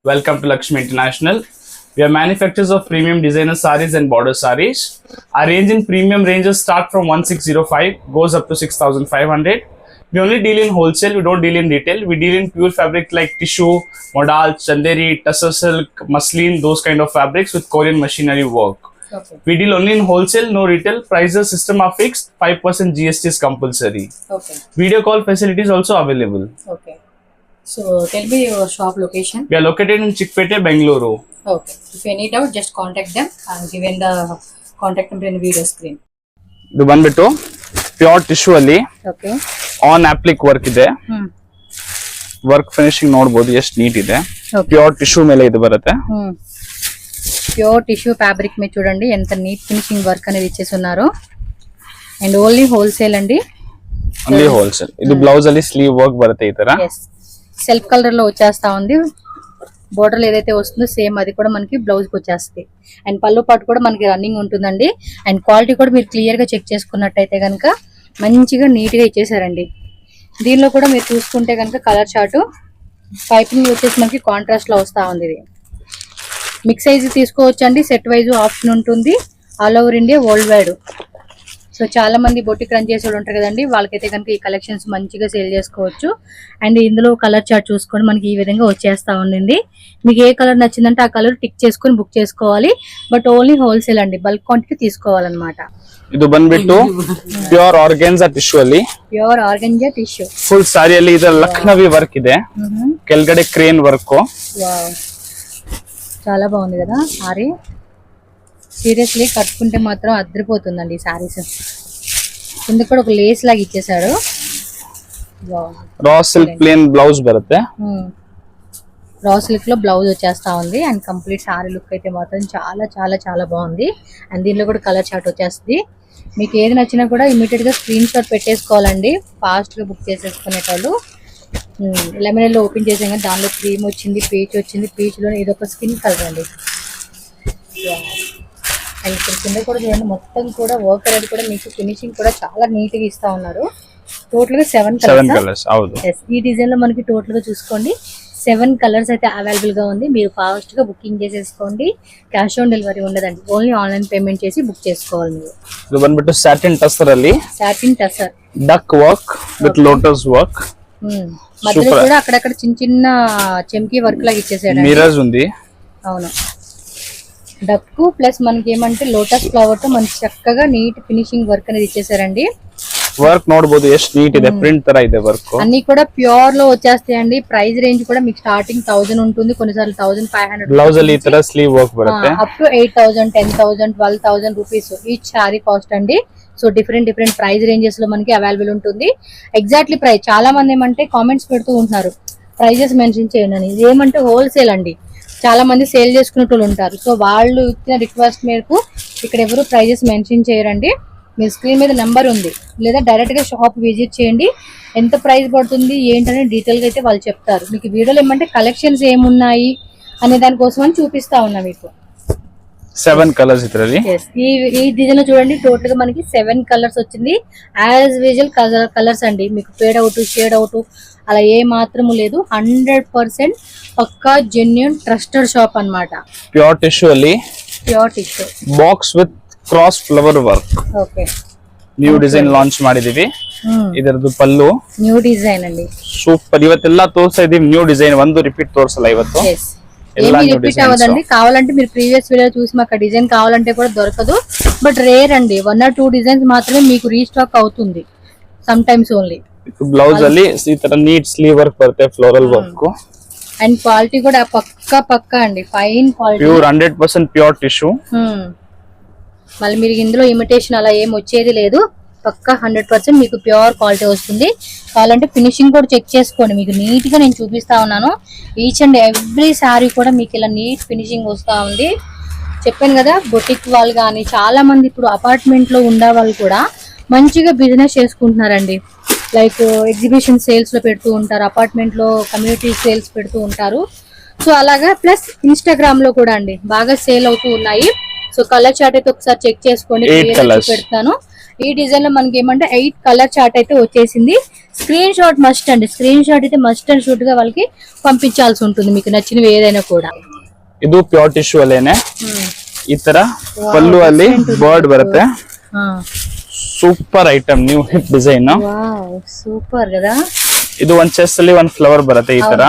Welcome to Lakshmi International. We are manufacturers of premium designer sarees and border sarees. Our range in premium ranges start from 1605, goes up to 6500. We only deal in wholesale, we don't deal in retail. We deal in pure fabric like tissue, modal, chanderi, tussar silk, muslin, those kind of fabrics with Korean machinery work. Okay. We deal only in wholesale, no retail. Prices system are fixed, 5% GST is compulsory. Okay. Video call facility is also available. Okay. So tell me your shop location. We are located in Chickpete, Bengaluru. Okay. If you need out, just contact them. I'm giving the contact number in the video screen. ಇದು ಬಂದ್ಬಿಟ್ಟು pure tissue ಅಲ್ಲಿ Okay. On ಅಪ್ಲಿಕ್ work ಇದೆ. Work finishing ನೋಡಬಹುದು ಎಷ್ಟು neat ಇದೆ. Pure tissue ಮೇಲೆ ಇದು ಬರುತ್ತೆ. ప్యూర్ టిష్యూ ఫ్యాబ్రిక్ మీద చూడండి ఎంత నీట్ ఫినిషింగ్ వర్క్ అనేది ఇచ్చేసి ఉన్నారు. అండ్ ఓన్లీ హోల్సేల్ అండి. Only wholesale. ఇది బ్లౌజ్ ಅಲ್ಲಿ స్లీవ్ వర్క్ బರುತ್ತೆ ఈ ತರ. సెల్ఫ్ కలర్ లో వచ్చేస్తా ఉంది. బోర్డర్ ఏదైతే వస్తుందో సేమ్ అది కూడా మనకి బ్లౌజ్ కి వచ్చేస్తుంది. అండ్ పళ్ళు పాటు కూడా మనకి రన్నింగ్ ఉంటుందండి. అండ్ క్వాలిటీ కూడా మీరు క్లియర్ గా చెక్ చేసుకున్నట్టయితే కనుక మంచిగా నీట్ గా ఇచ్చేసారండి. దీనిలో కూడా మీరు చూసుకుంటే కనుక కలర్ చార్ట్ పైపింగ్ వచ్చేసి మనకి కాంట్రాస్ట్ లో వస్తా ఉంది. ఇది మిక్స్ సైజ్ తీసుకోవచ్చు అండి. సెట్ వైజ్ ఆప్షన్ ఉంటుంది. All over India world wide. So చాలా మంది బొటిక్ రన్ చేసే వాళ్ళు ఉంటారు కదండి, వాళ్ళకైతే కనుక ఈ కలెక్షన్స్ మంచిగా సేల్ చేసుకోవచ్చు. అండ్ ఇందులో కలర్ చార్ట్ చూసుకొని మనకి ఈ విధంగా వచ్చేస్తా ఉండింది. మీకు ఏ కలర్ నచ్చిందంటే ఆ కలర్ టిక్ చేసుకొని బుక్ చేసుకోవాలి. బట్ ఓన్లీ హోల్సేల్ అండి, బల్క్ క్వాంటిటీ తీసుకోవాలన్నమాట. ಇದು ಬಂದ್ಬಿಟ್ಟು ಪ್ಯೂರ್ ಆರ್ಗನ್ಜಾ ಟಿಶ್ಯೂ ಅಲ್ಲಿ ಪ್ಯೂರ್ ಆರ್ಗನ್ಜಾ ಟಿಶ್ಯೂ ಫುಲ್ ಸಾರಿಯಲ್ಲಿ ಇದು ಲಕ್ನವಿ ವರ್ಕ್ ಇದೆ. ಕೆಳಗಡೆ ಕ್ರೇನ್ ವರ್ಕ್. చాలా బాగుంది కదా సారీ. సీరియస్లీ కట్టుకుంటే మాత్రం అద్దరిపోతుందండి ఈ సారీస్. కింద కూడా ఒక లేస్ లాగా ఇచ్చేసాడు. Raw silk plain blouse బರುತ್ತೆ. Raw silk లో బ్లౌజ్ వచ్చేస్తా ఉంది. అండ్ కంప్లీట్ సారీ లుక్ అయితే మాత్రం చాలా చాలా చాలా బాగుంది. అండ్ దీనిలో కూడా కలర్ చార్ట్ వచ్చేస్తుంది. మీకు ఏది నచ్చినా కూడా ఇమీడియట్ గా స్క్రీన్ షాట్ పెట్టేసుకోవాలండి. ఫాస్ట్ గా బుక్ చేసేసుకునేటోళ్ళు. లెమన్ లో ఓపెన్ చేసాం, దానిలో క్రీమ్ వచ్చింది, పీచ్ వచ్చింది. పీచ్ లో ఇది ఒక స్కిన్ కలర్ అండి. అండ్ ఇక్కడ కింద కూడా చూడండి, మొత్తం కూడా వర్క్ అనేది కూడా మీకు ఫినిషింగ్ కూడా చాలా నీట్ గా ఇస్తా ఉన్నారు. టోటల్ గా 7 కలర్స్. ఈ డిజైన్ లో మనకి టోటల్ గా చూసుకోండి 7 కలర్స్ అయితే అవైలబుల్ గా ఉంది. మీరు ఫాస్ట్ గా బుకింగ్ చేసేసుకోండి. క్యాష్ ఆన్ డెలివరీ ఉండదండి, ఓన్లీ ఆన్లైన్ పేమెంట్ చేసి బుక్ చేసుకోవాలి మీరు. ಇದು ಬಂದ್ಬಿಟ್ಟು ಸ್ಯಾಟಿನ್ ಟಸರ್ ಅಲ್ಲಿ satin tussar duck work with lotus work. మధ్యలో కూడా అక్కడక్కడ చిన్న చిన్న చెంకీ వర్క్ లాగా ఇచ్చేసాడు. మిరర్స్ ఉంది. అవును, డక్కు ప్లస్ మనకి ఏమంటే లోటస్ ఫ్లవర్ తో మనకి చక్కగా నీట్ ఫినిషింగ్ వర్క్ అనేది ఇచ్చేసారండి. వర్క్ ನೋಡಬಹುದು ಎಷ್ಟು నీట్ ಇದೆ, ప్రింట్ ತರ ಇದೆ వర్క్. అన్ని కూడా ప్యూర్ లో వచ్చేస్తాయండి. ప్రైస్ రేంజ్ కూడా మీకు స్టార్టింగ్ 1000 ఉంటుంది, కొన్నిసార్లు 1500. బ్లౌజ్ ಅಲ್ಲಿ ఈ ತರ స్లీవ్ వర్క్ బರುತ್ತೆ. Up to 8000, 10,000, 12,000 rupees each sari cost అండి. So different different price ranges లో మనకి అవైలబుల్ ఉంటుంది. ఎగ్జాక్ట్లీ ప్రైస్ చాలా మంది ఏమంటే కామెంట్స్ పెడుతూ ఉంటున్నారు ప్రైజెస్ మెన్షన్ చేయండి అని. ఇది ఏమంటే హోల్సేల్ అండి, చాలా మంది సేల్ చేసుకునేటోళ్ళు ఉంటారు. సో వాళ్ళు ఇచ్చిన రిక్వెస్ట్ మేరకు ఇక్కడ ఎవరు ప్రైజెస్ మెన్షన్ చేయరండి. మీ స్క్రీన్ మీద నెంబర్ ఉంది, లేదా డైరెక్ట్ గా షాప్ విజిట్ చేయండి. ఎంత ప్రైస్ పడుతుంది ఏంటనే డీటెయిల్ గా అయితే వాళ్ళు చెప్తారు. మీకు వీడియోలో ఏమంటే కలెక్షన్స్ ఏమున్నాయి అనే దానికోసం అని చూపిస్తా ఉన్నా మీకు. 7 కలర్స్ ఇతరది. ఈ డిజైన్ లో చూడండి టోటల్ గా మనకి 7 కలర్స్ వచ్చింది. యాజ్ యూజువల్ కలర్స్ అండి, మీకు ఫేడ్ అవుట్, షేడ్ అవుట్ అలా ఏ మాత్రము లేదు. 100% పక్కా జెన్యూన్ ట్రస్టెడ్ షాప్ అన్నమాట. ప్యూర్ టిష్యూ ಅಲ್ಲಿ pure tissue box with cross flower work. Okay, new design launch ಮಾಡಿದೀವಿ. ಇದರದ್ದು ಪಲ್ಲು ನ್ಯೂ ಡಿಸೈನ್ ಅಂడి. ಸೂಪರ್. ಇವತ್ತೆಲ್ಲ ತೋರಿಸ್ತಾ ಇದೀವಿ ನ್ಯೂ ಡಿಸೈನ್, ಒಂದು ರಿಪೀಟ್ ತೋರಿಸಲ್ಲ ಇವತ್ತು. ఏమీ రిపీట్ అవ్వదండి. కావాలంటే మీరు ప్రీవియస్ వీడియో చూసి మాకు డిజైన్ కావాలంటే కూడా దొరకదు. బట్ రేర్ అండి, 1 or 2 డిజైన్స్ మాత్రమే మీకు రీస్టాక్ అవుతుంది, సమ్ టైమ్స్ ఓన్లీ. బ్లౌజ్ ಅಲ್ಲಿ ಈ ತರ ನೀಟ್ ಸ್ಲೀವ್ ವರ್ಕ್ ಬರುತ್ತೆ, ಫ್ಲೋರಲ್ ವರ್ಕ್. అండ్ క్వాలిటీ కూడా పక్కా అండి, fine quality, pure 100% pure tissue. మళ్ళీ మీరు ఇందులో ఇమిటేషన్ అలా ఏం వచ్చేది లేదు. పక్కా 100% మీకు ప్యూర్ క్వాలిటీ వస్తుంది. కావాలంటే ఫినిషింగ్ కూడా చెక్ చేసుకోండి, మీకు నీట్ గా నేను చూపిస్తా ఉన్నాను. ఈచ్ అండ్ ఎవ్రీ సారీ కూడా మీకు ఇలా నీట్ ఫినిషింగ్ వస్తా ఉంది. చెప్పాను కదా, బొటిక్ వాళ్ళు కానీ చాలా మంది ఇప్పుడు అపార్ట్మెంట్ లో ఉండే వాళ్ళు కూడా మంచిగా బిజినెస్ చేసుకుంటున్నారండి. లైక్ ఎగ్జిబిషన్ సేల్స్ లో పెడుతూ ఉంటారు, అపార్ట్మెంట్ లో కమ్యూనిటీ సేల్స్ పెడుతూ ఉంటారు. సో అలాగా ప్లస్ ఇన్స్టాగ్రామ్ లో కూడా అండి బాగా సేల్ అవుతూ ఉన్నాయి. సో కలర్ చార్ట్ అయితే ఒకసారి చెక్ చేసుకోండి, పెడతాను. ఈ డిజైన్ లో మనకి ఏమంటే 8 కలర్ చార్ట్ అయితే వచ్చేసింది. స్క్రీన్ షాట్ మస్ట్ అండి, స్క్రీన్ షాట్ అయితే మస్ట్ అండ్ షూట్ గా వాళ్ళకి పంపించాల్సి ఉంటుంది మీకు నచ్చినవి ఏదైనా కూడా. ಇದು ಪ್ಯೂರ್ ಟಿಶ್ಯೂ ಅಲ್ಲೇನೆ ಈ ತರ ಪಲ್ಲು ಅಲ್ಲಿ ಬರ್ಡ್ ಬರುತ್ತೆ. Super item, new hip design. Super కదా. ಇದು ಒಂದ್ ಚೆಸ್ಟ್ ಅಲ್ಲಿ ಒಂದ್ ఫ్లవర్ బರುತ್ತೆ ఈ ತರ.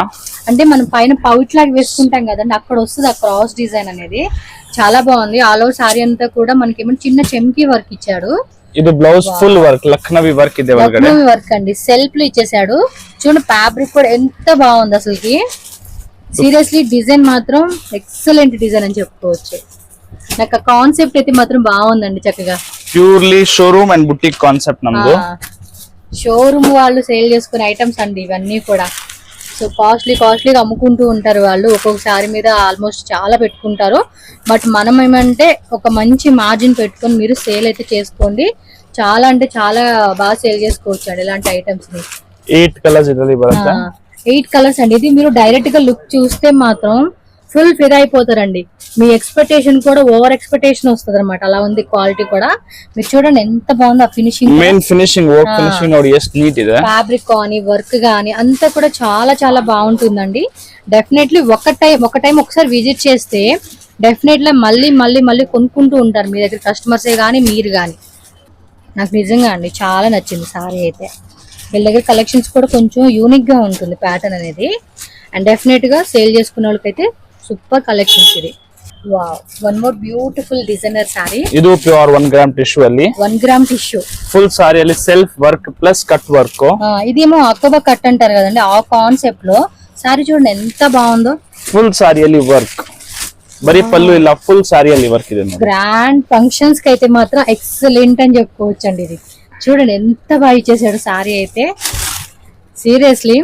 అంటే మనం పైన పౌచ్ లాగా వేసుకుంటాం కదండి, అక్కడ వస్తుంది ఆ క్రాస్ డిజైన్ అనేది. చాలా బాగుంది. ఆల్ ఓవర్ సారీ అంతా కూడా మనకి ఏమో చిన్న చెంకీ వర్క్ ఇచ్చాడు. ఇది blouse full work, Lucknowi work ಇದೆ ಒಳಗಡೆ. లక్నవి వర్క్ అండి, సెల్ఫ్ లో ఇచ్చేసాడు. చూడండి ఫ్యాబ్రిక్ కూడా ఎంత బాగుంది అసలుకి. సీరియస్లీ డిజైన్ మాత్రం ఎక్సలెంట్ డిజైన్ అని చెప్పుకోవచ్చు. నాకు కాన్సెప్ట్ అయితే మాత్రం బాగుందండి చక్కగా. Purely showroom and boutique concept నమ్దు. షోరూమ్ వాళ్ళు సేల్ చేసుకునే ఐటమ్స్ అండి ఇవన్నీ కూడా. సో కాస్ట్లీగా అమ్ముకుంటూ ఉంటారు వాళ్ళు, ఒక్కొక్కసారి మీద ఆల్మోస్ట్ చాలా పెట్టుకుంటారు. బట్ మనం ఏమంటే ఒక మంచి మార్జిన్ పెట్టుకొని మీరు సేల్ అయితే చేసుకోండి. చాలా అంటే చాలా బాగా సేల్ చేసుకోవచ్చు అండి ఇలాంటి ఐటమ్స్ ని. 8 కలర్స్ ಇದರಲ್ಲಿ ಬರುತ್ತೆ. 8 కలర్స్ అండి. ఇది మీరు డైరెక్ట్ గా లుక్ చూస్తే మాత్రం ఫుల్ ఫిదా అయిపోతారండి. మీ ఎక్స్పెక్టేషన్ కూడా ఓవర్ ఎక్స్పెక్టేషన్ వస్తుంది అనమాట. అలా ఉంది క్వాలిటీ కూడా. మీరు చూడండి ఎంత బాగుంది ఆ finishing. Main finishing work finishing ನೋಡಿ ಎಷ್ಟು నీట్ ಇದೆ. ఫ్యాబ్రిక్ కానీ వర్క్ కానీ అంతా కూడా చాలా చాలా బాగుంటుందండి. డెఫినెట్లీ ఒక టైం ఒకసారి విజిట్ చేస్తే డెఫినెట్లీ మళ్ళీ కొనుక్కుంటూ ఉంటారు మీ దగ్గర కస్టమర్సే కానీ మీరు కానీ. నాకు నిజంగా అండి చాలా నచ్చింది సారీ అయితే. వీళ్ళ దగ్గర కలెక్షన్స్ కూడా కొంచెం యూనిక్ గా ఉంటుంది ప్యాటర్న్ అనేది. అండ్ డెఫినెట్ గా సేల్ చేసుకున్న వాళ్ళకైతే సూపర్ కలెక్షన్స్ ఇది. Wow, one more beautiful designer sorry. ಇದು ಪ್ಯೂರ್ 1 ಗ್ರಾಮ್ ಟಿಶ್ಯೂ ಅಲ್ಲಿ 1 గ్రామ్ టిష్యూ ఫుల్ సారీ ಅಲ್ಲಿ self work plus cut work. ఇదేమో అకోబా కట్ అంటారు కదండి, ఆ కాన్సెప్ట్ లో సారీ చూడండి ఎంత బాగుందో. ఫుల్ సారీ ಅಲ್ಲಿ వర్క్, బరీ పల్లు ಇಲ್ಲ, ఫుల్ సారీ ಅಲ್ಲಿ వర్క్ ಇದೆ. గ్రాండ్ ఫంక్షన్స్ కి అయితే మాత్రం ఎక్సలెంట్ అని చెప్పుకోవచ్చు అండి. ఇది చూడండి ఎంత బాగా ఇచ్చేసాడు సారీ అయితే. సీరియస్లీ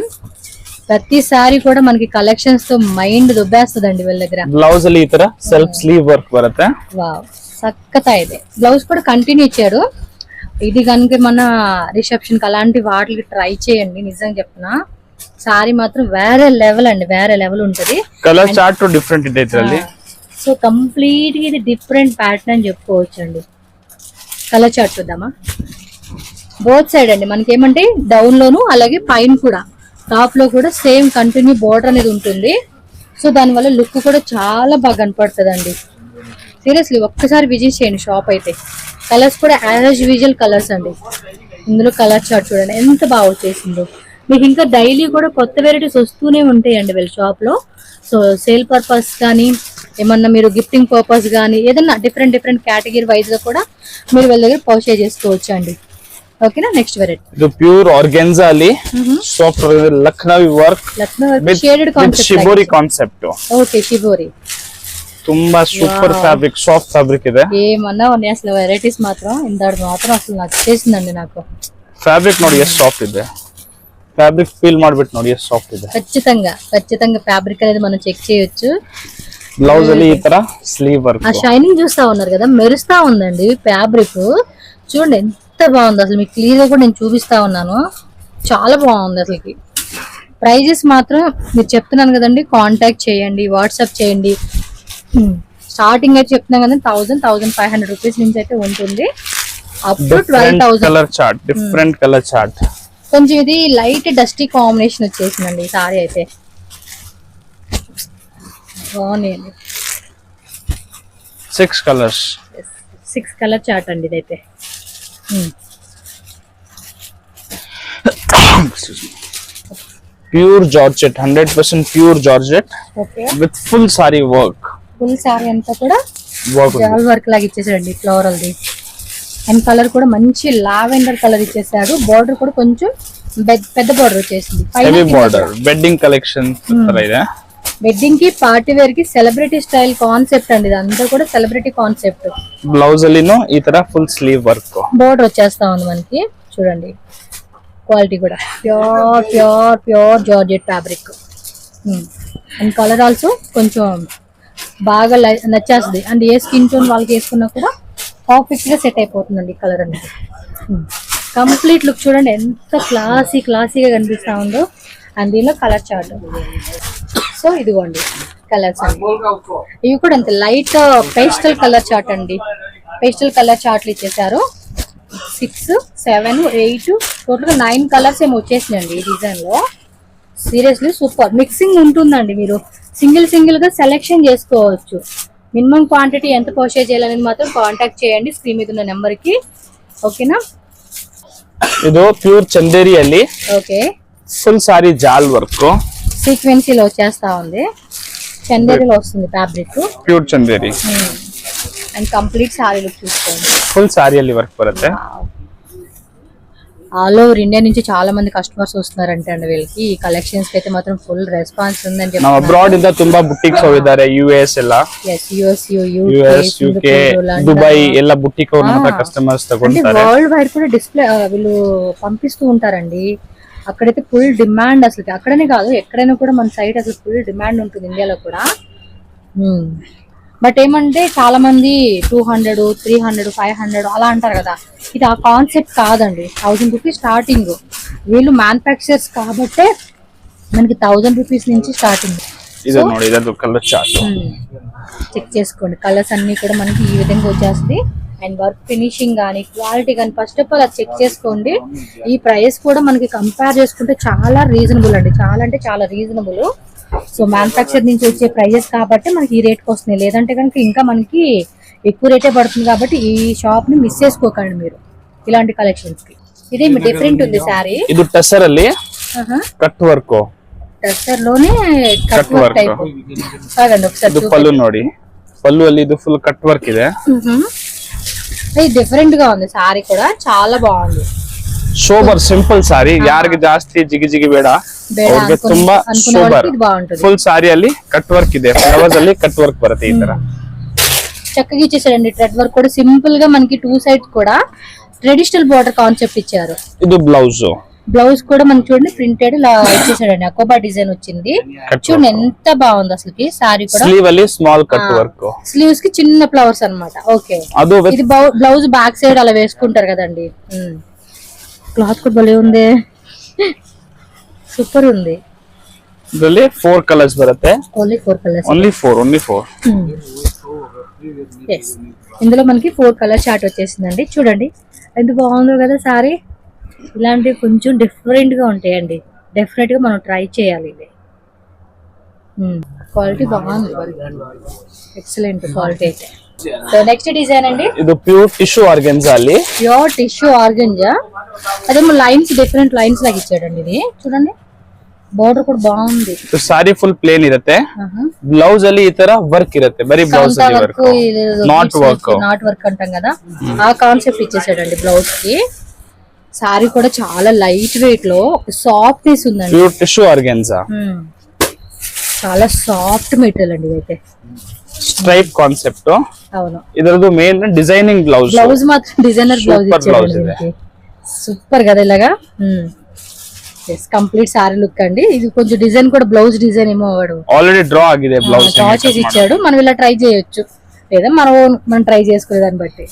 ప్రతి సారీ కూడా మనకి కలెక్షన్స్ తో మైండ్ దుబ్బేస్తుందండి వీళ్ళ దగ్గర. బ్లౌజ్ ಅಲ್ಲಿ ಈ ತರ సెల్ఫ్ స్లీవ్ వర్క్ బರುತ್ತೆ. వావ్, సక్కతా ಇದೆ. బ్లౌజ్ కూడా కంటిన్యూ ఇచ్చాడు. ఇది కనుక మన రిసెప్షన్ కి అలాంటి వాటికి ట్రై చేయండి. నిజంగా చెప్తున్నా సారీ మాత్రం వేరే లెవెల్ అండి, వేరే లెవెల్ ఉంటది. కలర్ చార్ట్ డిఫరెంట్ ಇದೆ ಇದರಲ್ಲಿ. సో కంప్లీట్ గా ఇది డిఫరెంట్ ప్యాటర్న్ అని చెప్పుకోవచ్చు అండి. కలర్ చార్ట్ చూద్దామా. బోత్ సైడ్ అండి మనకి ఏమంటే డౌన్ లోను అలాగే పైన కూడా టాప్ లో కూడా సేమ్ కంటిన్యూ బోర్డర్ అనేది ఉంటుంది. సో దానివల్ల లుక్ కూడా చాలా బాగా కనపడుతుంది అండి. సీరియస్లీ ఒక్కసారి విజిట్ చేయండి షాప్ అయితే. కలర్స్ కూడా యాజ్ యూజువల్ కలర్స్ అండి. ఇందులో కలర్ చార్ట్ చూడండి ఎంత బాగా వచ్చేసిందో. మీకు ఇంకా డైలీ కూడా కొత్త వెరైటీస్ వస్తూనే ఉంటాయండి వీళ్ళ షాప్ లో. సో సేల్ పర్పస్ కానీ ఏమన్నా మీరు గిఫ్టింగ్ పర్పస్ కానీ ఏదన్నా డిఫరెంట్ కేటగిరీ వైజ్ గా కూడా మీరు వీళ్ళ దగ్గర పర్చేజ్ చేసుకోవచ్చు అండి. ఓకేనా. నెక్స్ట్ వెరైటీ ಇದು ಪ್ಯೂರ್ ಆರ್ಗೆನ್ಜಾ ಅಲ್ಲಿ soft Lucknowi work shaded concept, shibori concept. Okay shibori. ತುಂಬಾ సూపర్ ఫ్యాబ్రిక్, సాఫ్ట్ ఫ్యాబ్రిక్ ಇದೆ. ఏమన్నా ఉన్నాయి అసలు వెరైటీస్ మాత్రం. ఇందాడు మాత్రం అసలు నచ్చేసిందండి నాకు. ఫ్యాబ్రిక్ ನೋಡಿ ಎಷ್ಟು సాఫ్ట్ ಇದೆ. ఫ్యాబ్రిక్ ఫీల్ ಮಾಡ್ಬಿಟ್ಟು ನೋಡಿ ಎಷ್ಟು సాఫ్ట్ ಇದೆ. ఖచ్చితంగా ఫ్యాబ్రిక్ అనేది మనం చెక్ చేయొచ్చు. బ్లౌజ్ ಅಲ್ಲಿ ಈ ತರ స్లీవ్ వర్క్. ఆ షైనింగ్ చూస్తా ఉన్నారు కదా, మెరుస్తా ఉందండి ఫ్యాబ్రిక్. చూడండి ఎంత బాగుంది అసలు. మీకు క్లియర్ గా కూడా నేను చూపిస్తా ఉన్నాను. చాలా బాగుంది అసలుకి. ప్రైజెస్ మాత్రం మీరు చెప్తున్నాను కదండి, కాంటాక్ట్ చేయండి, వాట్సాప్ చేయండి. స్టార్టింగ్ అయితే చెప్తున్నాం కదా 1000-1500 రూపీస్ నుంచి అయితే ఉంటుంది. Up to 12,000. Colour chart, different colour chart. కొంచెం ఇది లైట్ డస్టీ కాంబినేషన్ వచ్చేసిందండి ఈ సారీ అయితే. బాగున్నాయండి. 6 కలర్స్, 6 కలర్ చార్ట్ అండి ఇదైతే. Pure georgette, 100% pure georgette okay with full sorry work. Full sorry అంతా కూడా వర్క్ జాల్ వర్క్ లాగా ఇచ్చేసాడండి ఫ్లోరల్ ది. అండ్ కలర్ కూడా మంచి లావెండర్ కలర్ ఇచ్చేసాడు. బార్డర్ కూడా కొంచెం పెద్ద బార్డర్ వచ్చేసింది. హెవీ బార్డర్, వెడ్డింగ్ కలెక్షన్ ತರ ಇದೆ. వెడ్డింగ్ కి పార్టీ వేర్ కి సెలబ్రిటీ స్టైల్ కాన్సెప్ట్ అండి. ఇదంతా కూడా సెలబ్రిటీ కాన్సెప్ట్. బ్లౌజ్ అಲ್ಲಿనూ ఈ ತರ ఫుల్ స్లీవ్ వర్క్. బోర్డర్ వచ్చేస్తా ఉంది మనకి. చూడండి క్వాలిటీ కూడా pure georgette fabric. And colour also కొంచెం బాగా నచ్చేస్తుంది. అండ్ ఏ స్కిన్ టోన్ వాళ్ళకి వేసుకున్నా కూడా పర్ఫెక్ట్ గా సెట్ అయిపోతుందండి కలర్ అనేది. కంప్లీట్ లుక్ చూడండి ఎంత క్లాసీగా కనిపిస్తా ఉందో. అండ్ దీనిలో కలర్ చార్ట్. సో ఇదిగోండి కలర్స్ అండి. ఇవి కూడా అంతే లైట్ పేస్టల్ కలర్ చార్ట్ అండి. పేస్టల్ కలర్ చార్ట్లు ఇచ్చేసారు. 6, 7, 8 టోటల్గా 9 కలర్స్ ఏమో వచ్చేసినాయండి ఈ డిజైన్ లో. సీరియస్లీ సూపర్ మిక్సింగ్ ఉంటుందండి. మీరు సింగిల్ గా సెలెక్షన్ చేసుకోవచ్చు. మినిమం క్వాంటిటీ ఎంత పర్చేజ్ చేయాలనేది మాత్రం కాంటాక్ట్ చేయండి స్క్రీన్ మీద ఉన్న నెంబర్ కి. ఓకేనా? ಇದು ಪ್ಯೂರ್ ಚಂದೇರಿಯಲ್ಲಿ ఓకే. ఫుల్ సారీ జాల్ వర్క్, సీక్వెన్సీలో వచ్చేస్తా ఉంది. చందేరిలో వస్తుంది fabric. Pure Chanderi and complete sari look చూసుకోండి. ಫುಲ್ ಸಾರಿಯಲ್ಲಿ ವರ್ಕ್ ಬರುತ್ತೆ. ఆల్ ఓవర్ ఇండియా నుంచి చాలా మంది కస్టమర్స్ వస్తున్నారంటే అండి వీళ్ళకి. ఈ కలెక్షన్స్ కి అయితే మాత్రం ఫుల్ రెస్పాన్స్ ఉందని ನಾವು ಅಬ್ರಾಡ್ ಇಂದ ತುಂಬಾ ಬುಟ್ಟಿಕ್ಸ್ ಹೋಗಿದ್ದಾರೆ. US ಎಲ್ಲ, US UK ದುಬೈ ಎಲ್ಲ ಬುಟ್ಟಿಕ್ ನಮ್ಮ ಹತ್ರ ಕಸ್ಟಮರ್ಸ್ ತಗೊಂತಾರೆ. వరల్డ్ వైడ్ కూడా డిస్ప్లే వీళ్ళు పంపిస్తూ ఉంటారండి. అక్కడైతే ఫుల్ డిమాండ్ అసలు. అక్కడనే కాదు ఎక్కడైనా కూడా మన సైట్ అసలు ఫుల్ డిమాండ్ ఉంటుంది ఇండియాలో కూడా. బట్ ఏమంటే చాలా మంది 200, 300, 500 అలా అంటారు కదా. ఇది ఆ కాన్సెప్ట్ కాదండి. 1000 రూపీస్ స్టార్టింగ్. వీళ్ళు మ్యానుఫ్యాక్చరర్స్ కాబట్టే మనకి 1000 రూపీస్ నుంచి స్టార్టింగ్. ఇది ನೋಡಿ ಇದರ కలర్ చార్ట్ చెక్ చేసుకోండి. కలర్స్ అన్ని కూడా మనకి ఈ విధంగా వచ్చేస్తాయి. అండ్ వర్క్ ఫినిషింగ్ కానీ క్వాలిటీ కానీ ఫస్ట్ ఆఫ్ ఆల్ అది చెక్ చేసుకోండి. ఈ ప్రైస్ కూడా మనకి కంపేర్ చేసుకుంటే చాలా రీజనబుల్ అండి. చాలా అంటే చాలా రీజనబుల్. సో మ్యానుఫ్యాక్చర్ నుంచి వచ్చే ప్రైజెస్ కాబట్టి మనకి ఈ రేట్కి వస్తున్నాయి. లేదంటే కనుక ఇంకా మనకి ఎక్కువ రేటే పడుతుంది. కాబట్టి ఈ షాప్ ని మిస్ చేసుకోకండి మీరు ఇలాంటి కలెక్షన్స్ కి. ఇది డిఫరెంట్ ఉంది సారీ. ಇದು ಟಸರ್ ಅಲ್ಲಿ ಕಟ್ ವರ್ಕ್, టెక్స్చర్ లోనే కట్ వర్క్ టైప్. కాదండి ఒకసారి ಇದು ಪಲ್ಲು ನೋಡಿ. పల్లు ಅಲ್ಲಿ ಇದು ಫುಲ್ ಕಟ್ ವರ್ಕ್ ಇದೆ. ఇది డిఫరెంట్ గా ఉంది. సారీ కూడా చాలా బాగుంది. ಸೋಬರ್ ಸಿಂಪಲ್ ಸಾರಿ. ಯಾರಿಗೆ ಜಾಸ್ತಿ ಜಿಗಿ ಜಿಗಿ ಬೇಡ ಅವ್ರಿಗೆ ತುಂಬಾ ಸೋಬರ್. ಫುಲ್ ಸಾರಿಯಲ್ಲಿ ಕಟ್ ವರ್ಕ್ ಇದೆ. ಫ್ಲವರ್ಸ್ ಅಲ್ಲಿ ಕಟ್ ವರ್ಕ್ ಬರುತ್ತೆ ಈ ತರ. చక్కగా ఇచ్చేసాడండి. థ్రెడ్ వర్క్ కూడా సింపుల్ గా మనకి 2 సైడ్స్ కూడా ట్రెడిషనల్ బార్డర్ కాన్సెప్ట్ ఇచ్చారు. ఇది బ్లౌజ్. బ్లౌజ్ కూడా మనకి చూడండి ప్రింటెడ్ ఇలా ఇచ్చేసాడండి. అకోబా డిజైన్ వచ్చింది. చూడండి ఎంత బాగుంది అసలుకి. సారీ కూడా స్లీవ్ ಅಲ್ಲಿ స్మాల్ కట్ వర్క్. స్లీవ్స్ కి చిన్న ఫ్లవర్స్ అన్నమాట. ఓకే. ఇది బ్లౌజ్ బ్యాక్ సైడ్ అలా వేసుకుంటారు కదండి. క్లాత్ కూడా భలే ఉంది. సూపర్ ఉంది. ಇದರಲ್ಲಿ 4 కలర్స్ బರುತ್ತೆ. Only 4 colours. ఓన్లీ 4. yes. ఇందులో మనకి 4 కలర్ చార్ట్ వచ్చేసిందండి. చూడండి ఎంత బాగుందో కదా సారీ. ఇలాంటివి కొంచెం డిఫరెంట్ గా ఉంటాయండి. డెఫినెట్ గా మనం ట్రై చేయాలి. ఇది క్వాలిటీ బాగుంది. ఎక్సలెంట్ క్వాలిటీ అయితే. సో నెక్స్ట్ డిజైన్ అండి. ఇది ప్యూర్ టిష్యూ ఆర్గెన్జా ಅಲ್ಲಿ. Pure tissue organza. అదేమో లైన్స్ డిఫరెంట్ లైన్స్ లాగా ఇచ్చాడండి. ఇది చూడండి బోర్డర్ కూడా బాగుంది. సారీ ఫుల్ ప్లేన్ ఇರುತ್ತೆ. బ్లౌజ్ ಅಲ್ಲಿ ఈ ತರ వర్క్ ఇರುತ್ತೆ. బరీ బ్లౌజ్ ಅಲ್ಲಿ వర్క్, నాట్ వర్క్ అంటాం కదా. ఆ కాన్సెప్ట్ ఇచ్చేసాడండి బ్లౌజ్ కి. సారీ కూడా చాలా లైట్ వెయిట్ లో సాఫ్ట్నెస్ ఉందండి. Pure tissue organza. చాలా సాఫ్ట్ మెటీరియల్ అండి ఇదైతే. Stripe concept. అవును. ఇదరదు మెయిన్ డిజైనింగ్ బ్లౌజ్. బ్లౌజ్ మాత్రం డిజైనర్ బ్లౌజ్ ఇచ్చాడు. సూపర్ కదా ఇలాగా. కంప్లీట్ సారీ లుక్ అండి. ఇది కొంచెం డిజైన్ కూడా బ్లౌజ్ డిజైన్ ఏమో వాడు ఆల్రెడీ డ్రా ఆಗಿದೆ. బ్లౌజ్ డ్రా చేసి ఇచ్చాడు. మనం ఇలా ట్రై చేయొచ్చు, లేదా మనం ట్రై చేసుకునే దాన్ని బట్టి.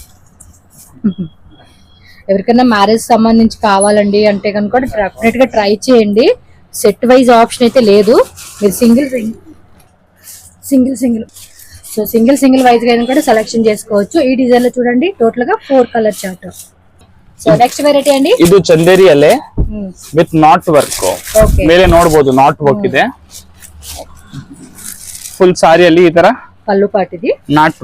ఎవరికైనా మ్యారేజ్ సంబంధించి కావాలండి అంటే కనుక డెఫినెట్ గా ట్రై చేయండి. సెట్ వైజ్ ఆప్షన్ అయితే లేదు. మీరు సింగిల్ సో సింగిల్ వైజ్ గా కూడా సెలెక్షన్ చేసుకోవచ్చు. ఈ డిజైన్ లో చూడండి టోటల్ గా 4 colour chart. So next variety అండి. ಇದು ಚಂದೇರಿಯಲ್ಲೇ ವಿತ್ ನಾಟ್ ವರ್ಕ್. ಮೇಲೆ ನೋಡಬಹುದು ನಾಟ್ ವರ್ಕ್ ಇದೆ. ಫುಲ್ ಸಾರಿಯಲ್ಲಿ ಈ ತರ పళ్ళు పాటిది నాట్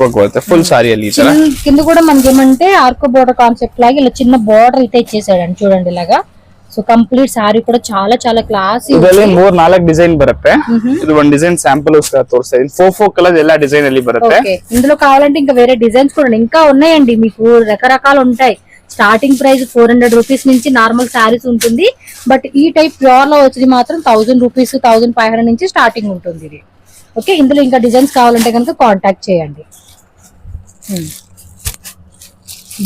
వర్క్ బರುತ್ತೆ. ఫుల్ సారీಯಲ್ಲಿ ఈ ತರ. కింద కూడా మనకి ఏమంటే ఆర్కో బోర్డర్ కాన్సెప్ట్ లాగా ఇలా చిన్న బోర్డర్ అయితే ఇచ్చేసాడండి. చూడండి ఇలాగా. సో కంప్లీట్ సారీ కూడా చాలా చాలా క్లాసీ. ಇದರಲ್ಲಿ 3-4 ಡಿಸೈನ್ ಬರುತ್ತೆ. ಇದು ಒಂದು ಡಿಸೈನ್ ಸ್ಯಾಂಪಲ್ ತೋರಿಸ್ತಾ ಇದೀನಿ. 4 ಕಲರ್ಸ್ ಎಲ್ಲ ಡಿಸೈನ್ ಅಲ್ಲಿ ಬರುತ್ತೆ. ఇందులో కావాలంటే ఇంకా వేరే డిజైన్స్ కూడా ఇంకా ఉన్నాయండి. మీకు రకరకాలు ఉంటాయి. స్టార్టింగ్ ప్రైస్ 400 రూపీస్ నుంచి నార్మల్ శారీస్ ఉంటుంది. బట్ ఈ టైప్ ప్యూర్ లో వచ్చేది మాత్రం 1000 రూపీస్ 1500 నుంచి స్టార్టింగ్ ఉంటుంది ఇది. ఓకే. ఇందులో ఇంకా డిజైన్స్ కావాలంటే కనుక కాంటాక్ట్ చేయండి.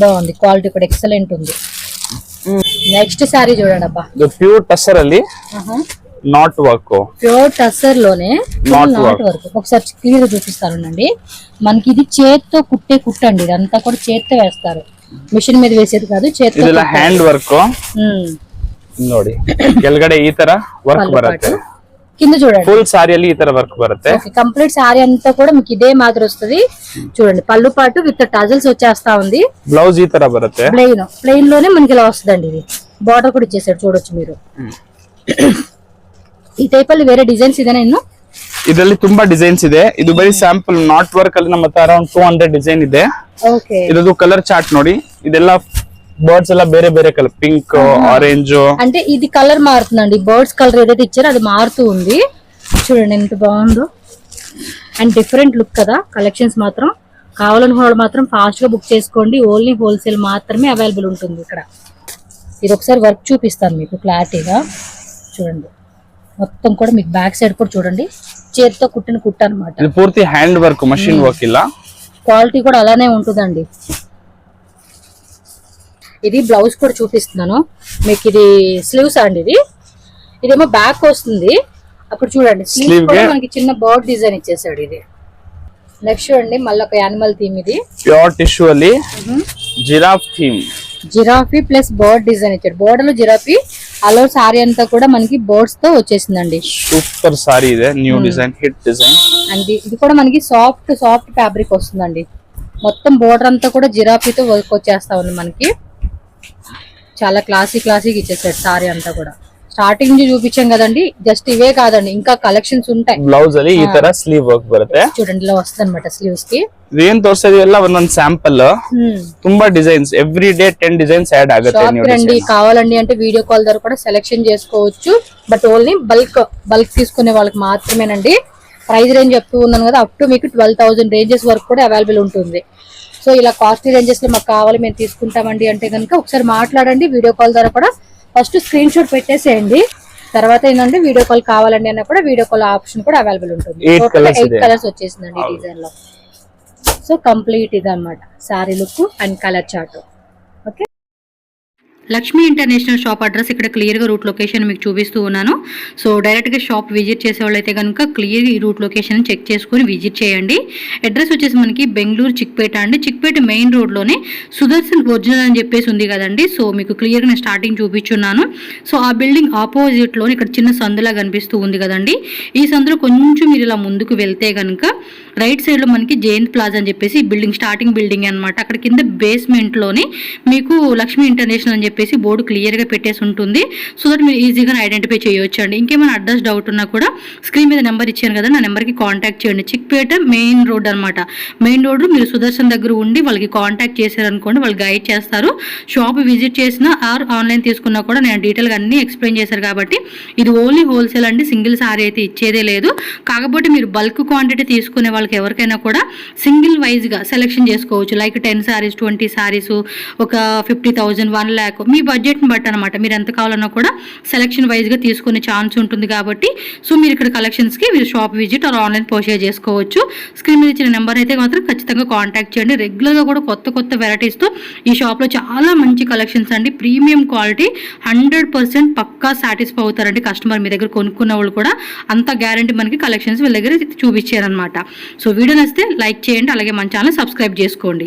బాగుంది. క్వాలిటీ కూడా ఎక్సలెంట్ ఉంది. నెక్స్ట్ సారీ చూడండి అబ్బా. ప్యూర్ టస్సర్ ಅಲ್ಲಿ నాట్ వర్క్. ప్యూర్ టస్సర్ లోనే నాట్ వర్క్. ఒకసారి క్లియర్ గా చూపిస్తానండి. మనకి ఇది చేత్తో కుట్టండి. ఇదంతా కూడా చేత్తో వేస్తారు. మిషన్ మీద వేసేది కాదు, చేత్తో. ಇದೆಲ್ಲ ಹ್ಯಾಂಡ್ ವರ್ಕ್ ನೋಡಿ. ಕೆಳಗಡೆ ಈ ತರ ವರ್ಕ್ ಬರುತ್ತೆ. కింద చూడండి ಫುಲ್ ಸಾರಿಯಲ್ಲಿ ಈ ತರ ವರ್ಕ್ ಬರುತ್ತೆ. కంప్లీట్ సారీ అంతా కూడా మీకు ఇదే మాదిరి వస్తుంది. చూడండి పళ్ళు పాటు విత్ టజల్స్ వచ్చేస్తా ఉంది. బ్లౌజ్ ఈ ತರ ಬರುತ್ತೆ. ప్లెయిన్ లోనే మనకి ఇలా వస్తుందండి. ఇది బార్డర్ కూడా ఇచ్చేసాడు చూడొచ్చు మీరు. ఈ టైప్ ಅಲ್ಲಿ వేరే డిజైన్స్ ఇదేనా ಇನ್ನು? ಇದರಲ್ಲಿ ತುಂಬಾ ಡಿಸೈನ್ಸ್ ಇದೆ. ಇದು ಬರೀ ಸ್ಯಾಂಪಲ್ ನಾಟ್ ವರ್ಕ್ ಅಲ್ಲಿ ನಮ್ಮ ಹತ್ರ ಅರೌಂಡ್ 200 ಡಿಸೈನ್ ಇದೆ. ಓಕೆ, ಇದು ಕಲರ್ ಚಾರ್ಟ್ ನೋಡಿ. ಇದೆಲ್ಲ బర్డ్స్ ಎಲ್ಲ ಬೇರೆ ಬೇರೆ కలర్, పింక్, ఆరెంజ్. అంటే ఇది కలర్ మారుతుందండి. బర్డ్స్ కలర్ ఏదైతే ఇచ్చారో అది మారుతూ ఉంది. చూడండి ఎంత బాగుందో. అండ్ డిఫరెంట్ లుక్ కదా. కలెక్షన్స్ మాత్రం కావాలనుకున్న వాళ్ళు మాత్రం ఫాస్ట్ గా బుక్ చేసుకోండి. ఓన్లీ హోల్సేల్ మాత్రమే అవైలబుల్ ఉంటుంది ఇక్కడ. ఇది ఒకసారి వర్క్ చూపిస్తాను మీకు క్లారిటీగా. చూడండి మొత్తం కూడా మీకు బ్యాక్ సైడ్ కూడా చూడండి చేతితో కుట్టిన కుట్ట అన్నమాట. ఇది పూర్తి హ్యాండ్ వర్క్, మషిన్ వర్క్. ఇలా క్వాలిటీ కూడా అలానే ఉంటుందండి. ఇది బ్లౌజ్ కూడా చూపిస్తున్నాను మీకు. ఇది స్లీవ్స్ అండి. ఇదేమో బ్యాక్ వస్తుంది. అక్కడ చూడండి స్లీవ్ కూడా మనకి చిన్న బర్డ్ డిజైన్ ఇచ్చేసాడు. ఇది నెక్స్ట్ చూడండి మళ్ళీ ఒక యానిమల్ థీమ్. ఇది ప్యూర్ టిష్యూ ಅಲ್ಲಿ giraffe theme. Giraffe plus bird design ఇచ్చాడు. బోర్డర్ లో జిరాఫీ, అలో సారీ అంతా కూడా మనకి బర్డ్స్ తో వచ్చేసిందండి. సూపర్ సారీ ಇದೆ. New design, hit design. And ఇది కూడా మనకి సాఫ్ట్ ఫ్యాబ్రిక్ వస్తుందండి. మొత్తం బోర్డర్ అంతా కూడా జిరాఫీతో వర్క్ వచ్చేస్తా ఉంది మనకి. చాలా క్లాసిక్ ఇచ్చేసాడు సారీ అంతా కూడా. స్టార్టింగ్ నుంచి చూపించాం కదండి, జస్ట్ ఇవే కాదండి ఇంకా కలెక్షన్స్ ఉంటాయి. బ్లౌజ్ ಅಲ್ಲಿ ಈ ತರ ಸ್ಲೀವ್ ವರ್ಕ್ ಬರುತ್ತೆ. చూడండి ఇలా వస్తుంది అనమాట స్లీవ్స్ కి. ಏನ್ ತೋರಿಸಿದ್ವಿ ಎಲ್ಲ ಒಂದೊಂದು ಸ್ಯಾಂಪಲ್. ತುಂಬಾ designs, every day 10 designs add ఆಗುತ್ತೆ. రండి కావాలండి అంటే వీడియో కాల్ ద్వారా కూడా సెలెక్షన్ చేసుకోవచ్చు. బట్ ఓన్లీ బల్క్ తీసుకునే వాళ్ళకి మాత్రమేనండి. ప్రైస్ రేంజ్ చెప్తూ ఉన్నాను కదా, అప్ టు మీకు 12,000 రేంజెస్ వరకు కూడా అవైలబుల్ ఉంటుంది. సో ఇలా కాస్ట్లీ రేంజెస్ లో మాకు కావాలి మేము తీసుకుంటామండి అంటే కనుక ఒకసారి మాట్లాడండి. వీడియో కాల్ ద్వారా కూడా ఫస్ట్ స్క్రీన్ షాట్ పెట్టేసేయండి. తర్వాత ఏంటంటే వీడియో కాల్ కావాలండి అన్న కూడా వీడియో కాల్ ఆప్షన్ కూడా అవైలబుల్ ఉంటుంది. 8 కలర్స్ వచ్చేసిందండి ఈ డిజైన్ లో. సో కంప్లీట్ ఇది అన్నమాట sorry look and colour chart. Okay, Lakshmi international shop address ఇక్కడ క్లియర్గా రూట్ లొకేషన్ మీకు చూపిస్తూ ఉన్నాను. సో డైరెక్ట్గా షాప్ విజిట్ చేసే వాళ్ళు అయితే కనుక క్లియర్గా ఈ రూట్ లొకేషన్ చెక్ చేసుకొని విజిట్ చేయండి. అడ్రస్ వచ్చేసి మనకి బెంగళూరు చిక్పేట అండి. చిక్పేట మెయిన్ రోడ్లోనే సుదర్శన్ ఒరిజినల్ అని చెప్పేసి ఉంది కదండి. సో మీకు క్లియర్గా నేను స్టార్టింగ్ చూపించున్నాను. సో ఆ బిల్డింగ్ ఆపోజిట్లోనే ఇక్కడ చిన్న సందులా కనిపిస్తూ ఉంది కదండి. ఈ సందులో కొంచెం మీరు ఇలా ముందుకు వెళ్తే కనుక రైట్ సైడ్లో మనకి జయంత్ ప్లాజా అని చెప్పేసి బిల్డింగ్ స్టార్టింగ్ బిల్డింగ్ అనమాట. అక్కడ కింద బేస్మెంట్లోనే మీకు లక్ష్మీ ఇంటర్నేషనల్ అని చెప్పేసి బోర్డు క్లియర్గా పెట్టేసి ఉంటుంది. సో దట్ మీరు ఈజీగా ఐడెంటిఫై చేయొచ్చు అండి. ఇంకేమైనా అడ్రస్ డౌట్ ఉన్నా కూడా స్క్రీన్ మీద నెంబర్ ఇచ్చాను కదా, నా నెంబర్కి కాంటాక్ట్ చేయండి. చిక్పేట మెయిన్ రోడ్ అనమాట. మెయిన్ రోడ్ మీరు సుదర్శన్ దగ్గర ఉండి వాళ్ళకి కాంటాక్ట్ చేశారనుకోండి, వాళ్ళు గైడ్ చేస్తారు. షాప్ విజిట్ చేసినా ఆర్ ఆన్లైన్ తీసుకున్నా కూడా నేను డీటెయిల్గా అన్నీ ఎక్స్ప్లెయిన్ చేశారు కాబట్టి ఇది ఓన్లీ హోల్సేల్ అండి. సింగిల్ సారీ అయితే ఇచ్చేదే లేదు. కాకపోతే మీరు బల్క్ క్వాంటిటీ తీసుకునే వాళ్ళకి ఎవరికైనా కూడా సింగిల్ వైజ్గా సెలెక్షన్ చేసుకోవచ్చు. లైక్ 10 సారీస్ 20 సారీస్ ఒక 50,000 1 lakh మీ బడ్జెట్ని బట్టి అనమాట. మీరు ఎంత కావాలన్నా కూడా సెలెక్షన్ వైజ్గా తీసుకునే ఛాన్స్ ఉంటుంది కాబట్టి సో మీరు ఇక్కడ కలెక్షన్స్కి మీరు shop visit or online purchase చేసుకోవచ్చు. స్క్రీన్ మీద ఇచ్చిన నెంబర్ అయితే మాత్రం ఖచ్చితంగా కాంటాక్ట్ చేయండి. రెగ్యులర్గా కూడా కొత్త వెరైటీస్తో ఈ షాప్లో చాలా మంచి కలెక్షన్స్ అండి. ప్రీమియం క్వాలిటీ 100% పక్కా సాటిస్ఫై అవుతారండి కస్టమర్ మీ దగ్గర కొనుక్కున్న వాళ్ళు కూడా. అంత గ్యారంటీ మనకి కలెక్షన్స్ వీళ్ళ దగ్గర చూపించారనమాట. సో వీడియో నచ్చితే లైక్ చేయండి, అలాగే మన ఛానల్ సబ్స్క్రైబ్ చేసుకోండి.